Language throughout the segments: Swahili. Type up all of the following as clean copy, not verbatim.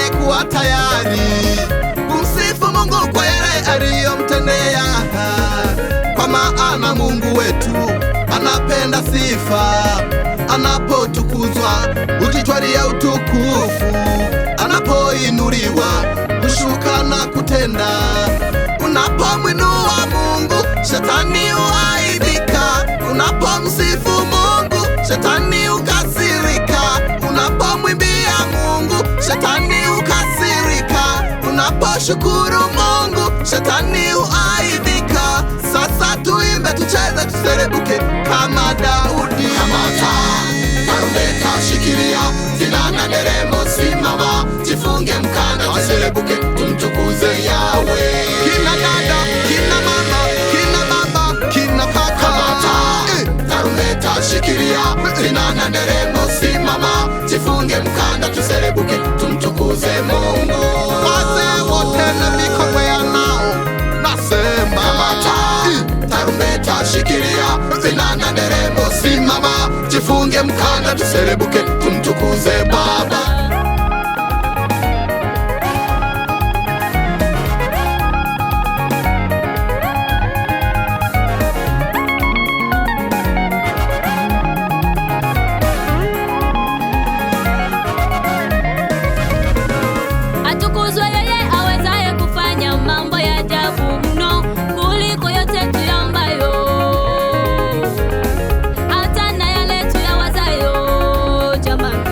kuwa tayari kumsifu Mungu kwa yale aliyomtendea, kwa maana Mungu wetu anapenda sifa. Anapotukuzwa hujitwalia utukufu, anapoinuliwa hushuka na kutenda. Unapomwinua Mungu shetani huaibika, unapomsifu Mungu shetani ukasirika, unapomwimbia Mungu shetani ukasirika, unaposhukuru Mungu shetani huaibika. Sasa tuimbe, tucheze, tuserebuke kama Daudi. Kamata tarumbeta, shikilia, vinanda, nderemo, simama, jifunge mkanda, tuserebuke, tumtukuze Yahweh. Kina dada, kina mama, kina baba, kina kaka. Kamata tarumbeta, shikilia, vinanda, nderemo, simama, jifunge mkanda, tuserebuke, tumtukuze Mungu. Wazee wote na mikongwe yanao nasema. Kamata tarumbeta, shikilia, vinanda, nderemo, simama, jifunge mkanda, tuserebuke, tumtukuze Baba. Atukuzwe yeye awezaye kufanya mambo ya ajabu mno kuliko yote tuyaombayo, hata na yale tuyawazayo. Jamani,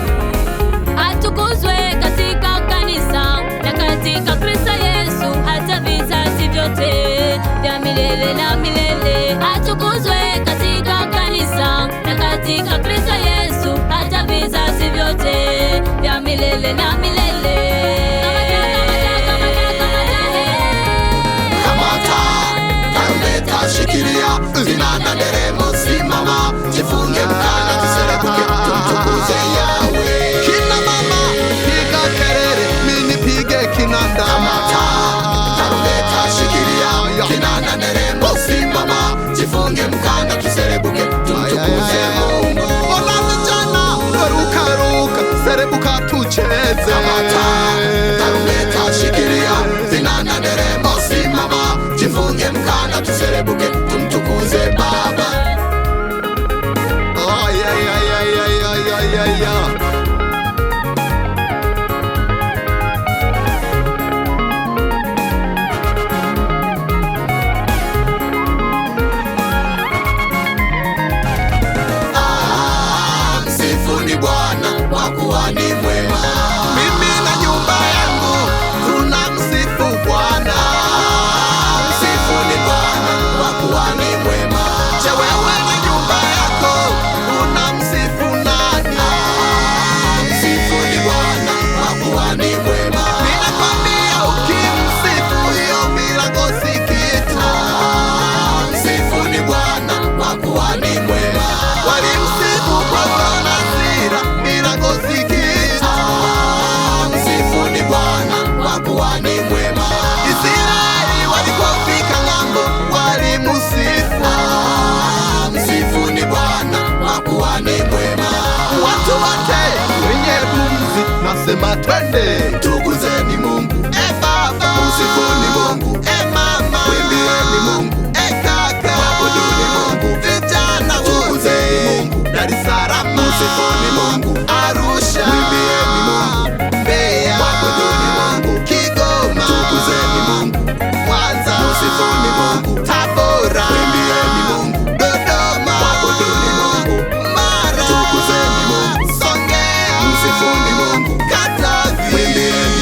atukuzwe katika kanisa na katika Kristo Yesu, hata vizazi vyote vya milele na milele. Atukuzwe katika kanisa na katika Kristo Yesu, hata vizazi vyote vya milele na milele. Shikilia, vinanda, nderemo, simama, jifunge mkanda, tuserebuke, tumtukuze Yahweh. Kina mama piga kelele, mimi nipige kinanda. Kamata tarumbeta, shikilia, vinanda, nderemo, simama, jifunge mkanda, tuserebuke, tumtukuze Mungu. Ona vijana ruka ruka, serebuka tucheze. Kamata tarumbeta, shikilia, vinanda, nderemo, simama, jifunge mkanda, tuserebuke, tumtukuze Baba. Ay ay ay ay ay ay ay ay ay. Msifuni Bwana kwa kuwa ni mwema. Mimi na nyumba yangu tunamsifu Bwana. Msifuni Bwana kwa kuwa ni mwema. Je, wewe na nyumba yako unamsifu nani? Msifuni Bwana kwa kuwa ni mwema. Ninakwambia ukimsifu hiyo milango si kitu. Msifuni Bwana kwa kuwa ni mwema. Walimsifu Paulo na Sila, milango si kitu. Msifuni Bwana kwa kuwa ni mwema. Israeli walipofika ng'ambo walimsifu. Msifuni Bwana kwa kuwa ni mwema. Watu wote wenye pumzi nasema twende, Tukuzeni Mungu, baba, msifuni Mungu, mama, mwimbieni Mungu, kaka, mwabuduni Mungu, vijana tukuzeni wote, Mungu, Dar es Salaam, msifuni Mungu, Arusha, mwimbieni Mungu, Mbeya, mwabuduni Mungu, Kigoma, tukuzeni Mungu, Mwanza, msifuni Mungu, Tabora, mwimbieni Mungu, Dodoma, mwabuduni Mungu, Mara, tukuzeni Mungu, Songea, msifuni Mungu, Katavi, mwimbieni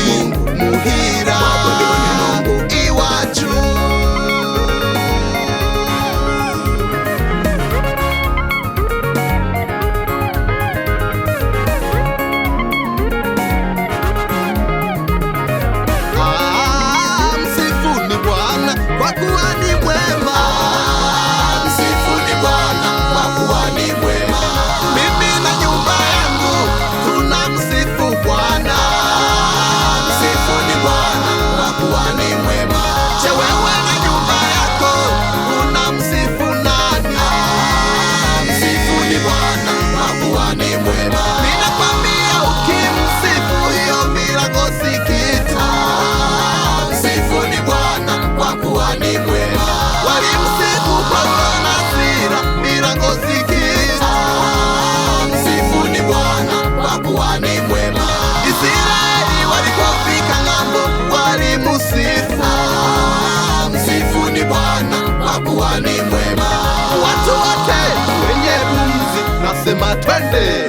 twende.